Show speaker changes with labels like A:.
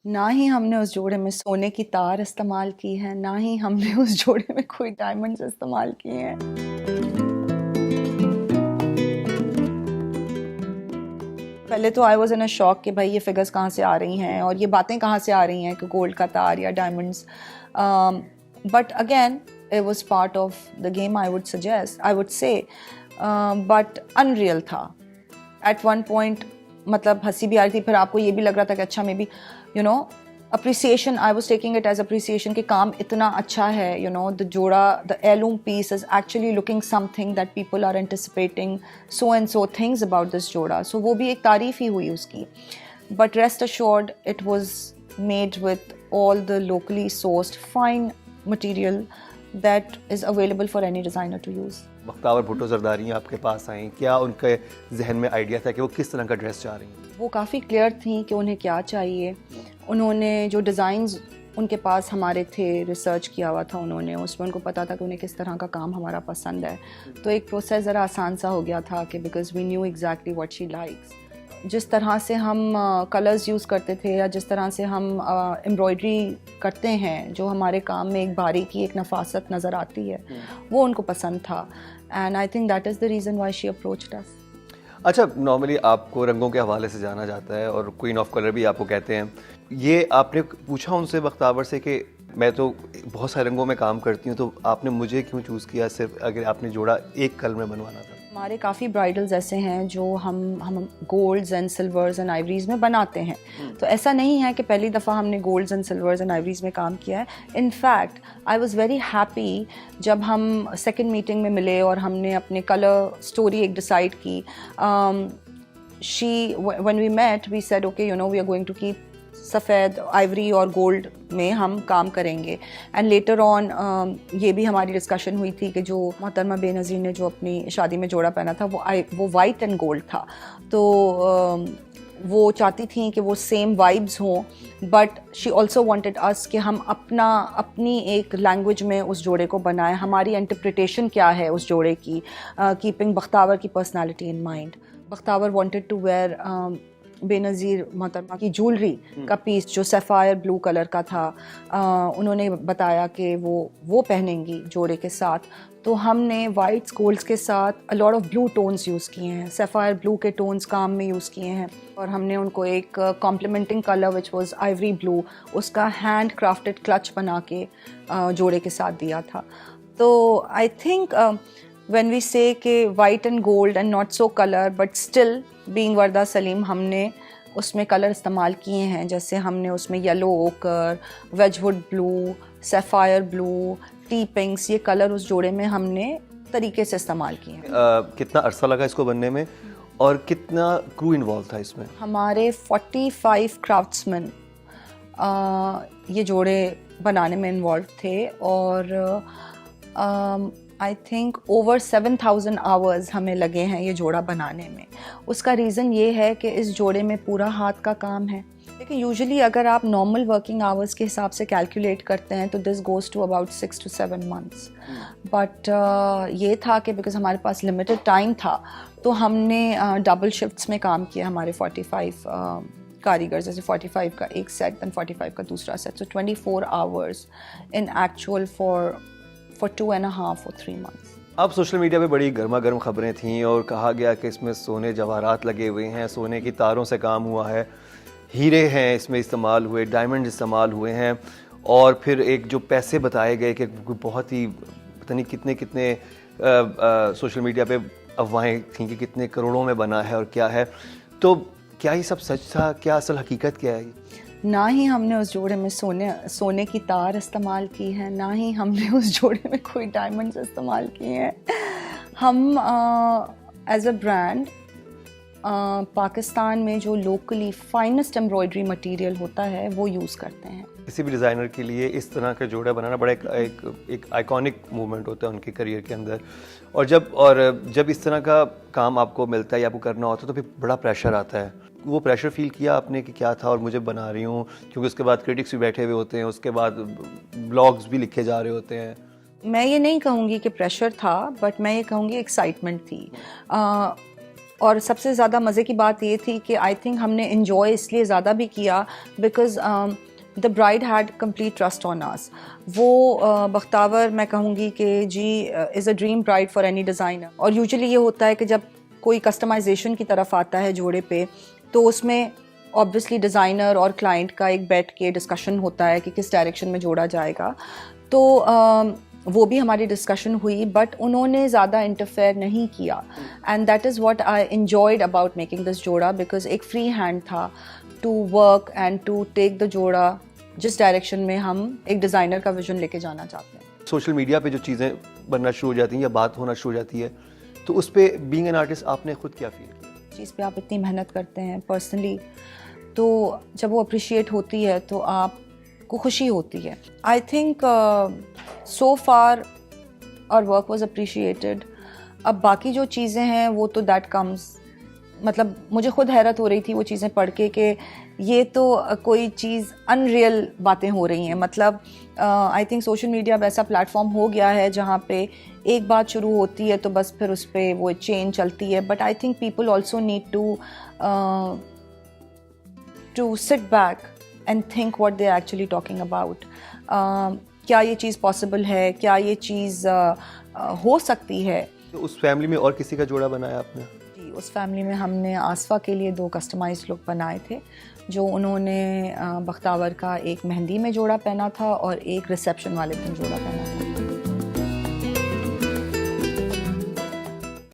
A: ना ही हमने उस जोड़े में सोने की तार इस्तेमाल की है, ना ही हमने उस जोड़े में कोई डायमंड्स इस्तेमाल किए हैं। पहले तो I was in a shock कि भाई ये फिगर्स कहाँ से आ रही हैं और ये बातें कहाँ से आ रही हैं कि गोल्ड का तार या diamonds. But again it was part of the game, I would say, but unreal था एट वन पॉइंट। मतलब हंसी भी आ रही थी, फिर आपको ये भी लग रहा था कि अच्छा maybe you know appreciation, I was taking it as appreciation कि काम इतना अच्छा है, you know the jora, the heirloom piece is actually looking something that people are anticipating so and so things about this जोड़ा, so वो भी एक तारीफ ही हुई उसकी। But rest assured it was made with all the locally sourced fine material that is available for any designer to use।
B: Bakhtawar Bhutto Zardari आपके पास आई, क्या उनके जहन में आइडिया था कि वो किस तरह का ड्रेस चाह रही हैं?
A: वो काफ़ी क्लियर थी कि उन्हें क्या चाहिए। उन्होंने जो डिज़ाइंस उनके पास हमारे थे, रिसर्च किया हुआ था उन्होंने, उसमें उनको पता था कि उन्हें किस तरह का काम हमारा पसंद है। तो एक प्रोसेस ज़रा आसान सा हो गया था कि because we knew exactly what she likes. जिस तरह से हम कलर्स यूज़ करते थे या जिस तरह से हम एम्ब्रॉयडरी करते हैं, जो हमारे काम में एक बारीकी, एक नफासत नज़र आती है, वो उनको पसंद था। And I think that is the reason why she approached us.
B: अच्छा, नॉर्मली आपको रंगों के हवाले से जाना जाता है और क्वीन ऑफ कलर भी आपको कहते हैं। ये आपने पूछा उनसे बख्तावर से कि मैं तो बहुत सारे रंगों में काम करती हूँ, तो आपने मुझे क्यों चूज़ किया सिर्फ अगर आपने जोड़ा एक कलर में बनवाना था?
A: हमारे काफ़ी ब्राइडल्स ऐसे हैं जो हम गोल्ड्स एंड सिल्वर्स एंड आइवरीज में बनाते हैं। तो ऐसा नहीं है कि पहली दफ़ा हमने golds and silvers and ivories में काम किया है। In fact I was very happy जब हम सेकंड मीटिंग में मिले और हमने अपने कलर स्टोरी एक डिसाइड की। When we met we said okay, you know we are going to keep सफ़ेद, आइवरी और गोल्ड में हम काम करेंगे। एंड लेटर ऑन ये भी हमारी डिस्कशन हुई थी कि जो मोहतरमा बेनज़ीर ने जो अपनी शादी में जोड़ा पहना था वो वाइट एंड गोल्ड था। तो वो चाहती थी कि वो सेम वाइब्स हों, but she also wanted us कि हम अपनी एक लैंग्वेज में उस जोड़े को बनाएं, हमारी इंटरप्रिटेशन क्या है उस जोड़े की, कीपिंग बख्तावर की personality in mind. Bakhtawar wanted to wear Benazir मोहतरमा की ज्वेलरी का पीस जो सफ़ायर ब्लू कलर का था। उन्होंने बताया कि वो पहनेंगी जोड़े के साथ। तो हमने वाइट्स गोल्ड्स के साथ a lot of blue tones use किए हैं, सफ़ायर ब्लू के टोन्स काम में यूज़ किए हैं। और हमने उनको एक complementing colour which was ivory blue, उसका हैंड क्राफ्टेड क्लच बना के जोड़े के साथ दिया था। तो I think when we say कि white and gold and not so color but still being वर्दा सलीम, हमने उसमें कलर इस्तेमाल किए हैं। जैसे हमने उसमें येलो ओकर, वेजवुड blue, sapphire blue, tea pinks, ये कलर उस जोड़े में हमने तरीके से इस्तेमाल किए हैं।
B: कितना अरसा लगा इसको बनने में और कितना क्रू इन्वॉल्व था इसमें?
A: हमारे 45 क्राफ्ट्समैन ये जोड़े बनाने में इन्वॉल्व थे और आई थिंक ओवर 7,000 आवर्स हमें लगे हैं ये जोड़ा बनाने में। उसका रीज़न ये है कि इस जोड़े में पूरा हाथ का काम है। लेकिन यूजुअली अगर आप नॉर्मल वर्किंग आवर्स के हिसाब से कैलकुलेट करते हैं तो this goes to about 6 to 7 months। But ये था कि बिकॉज हमारे पास लिमिटेड टाइम था तो हमने डबल शिफ्ट्स में काम किया। हमारे 45 कारीगर, जैसे 45 का एक सेट दैन 45 का दूसरा set, so 24 hours in actual for 2.5 or 3 months।
B: अब सोशल मीडिया पे बड़ी गर्मा गर्म खबरें थीं और कहा गया कि इसमें सोने जवाहरात लगे हुए हैं, सोने की तारों से काम हुआ है, हीरे हैं इसमें इस्तेमाल हुए, डायमंड इस्तेमाल हुए हैं, और फिर एक जो पैसे बताए गए कि बहुत ही पता नहीं कितने कितने सोशल मीडिया पे अफवाहें थीं कि कितने करोड़ों में बना है और क्या है। तो क्या ये सब सच था? क्या असल हकीकत क्या है?
A: ना ही हमने उस जोड़े में सोने की तार इस्तेमाल की है, ना ही हमने उस जोड़े में कोई डायमंड्स इस्तेमाल किए हैं। हम एज अ ब्रांड पाकिस्तान में जो लोकली फाइनेस्ट एम्ब्रॉयडरी मटेरियल होता है वो यूज़ करते हैं।
B: किसी भी डिज़ाइनर के लिए इस तरह के जोड़े बनाना बड़ा एक आइकॉनिक मूवमेंट होता है उनके करियर के अंदर। और जब इस तरह का काम आपको मिलता है या आपको करना होता है तो फिर बड़ा प्रेशर आता है। वो प्रेशर फील किया आपने कि क्या था और मुझे बना रही हूँ, क्योंकि उसके बाद क्रिटिक्स भी बैठे हुए होते हैं, उसके बाद ब्लॉग्स भी लिखे जा रहे होते हैं।
A: मैं ये नहीं कहूँगी कि प्रेशर था, बट मैं ये कहूँगी एक्साइटमेंट थी। और सबसे ज़्यादा मज़े की बात ये थी कि आई थिंक हमने इन्जॉय इसलिए ज़्यादा भी किया because the bride had complete trust on us. वो बख्तावर मैं कहूँगी कि she is a dream bride for any designer. और यूजुअली ये होता है कि जब कोई कस्टमाइजेशन की तरफ आता है जोड़े पे, तो उसमें ऑब्वियसली डिज़ाइनर और क्लाइंट का एक बैठ के डिस्कशन होता है कि किस डायरेक्शन में जोड़ा जाएगा। तो वो भी हमारी डिस्कशन हुई, बट उन्होंने ज़्यादा इंटरफेयर नहीं किया। And that is what I enjoyed about making this jora, because एक फ्री हैंड था to work and to take the jora जिस डायरेक्शन में हम एक डिज़ाइनर का विजन लेके जाना चाहते हैं।
B: सोशल मीडिया पे जो चीज़ें बनना शुरू हो जाती हैं या बात होना शुरू हो जाती है, तो उस पर बीइंग एन आर्टिस्ट आपने खुद क्या फील किया?
A: चीज़ पे आप इतनी मेहनत करते हैं पर्सनली, तो जब वो अप्रिशिएट होती है तो आपको खुशी होती है। I think so far our work was appreciated. अब बाकी जो चीज़ें हैं वो तो दैट कम्स, मतलब मुझे खुद हैरत हो रही थी वो चीज़ें पढ़ के कि ये तो कोई चीज़ अनरियल बातें हो रही हैं। मतलब आई थिंक सोशल मीडिया अब ऐसा प्लेटफॉर्म हो गया है जहाँ पे एक बात शुरू होती है तो बस फिर उस पर वो चेन चलती है। But I think people also need to sit back and think what they are actually talking about. क्या ये चीज़ पॉसिबल है, क्या ये चीज़ हो सकती है।
B: तो उस फैमिली में और किसी का जोड़ा बनाया आपने?
A: जी, उस फैमिली में हमने आसफा के लिए 2 कस्टमाइज्ड लुक बनाए थे, जो उन्होंने बख्तावर का एक मेहंदी में जोड़ा पहना था और एक रिसेप्शन वाले दिन जोड़ा पहना था।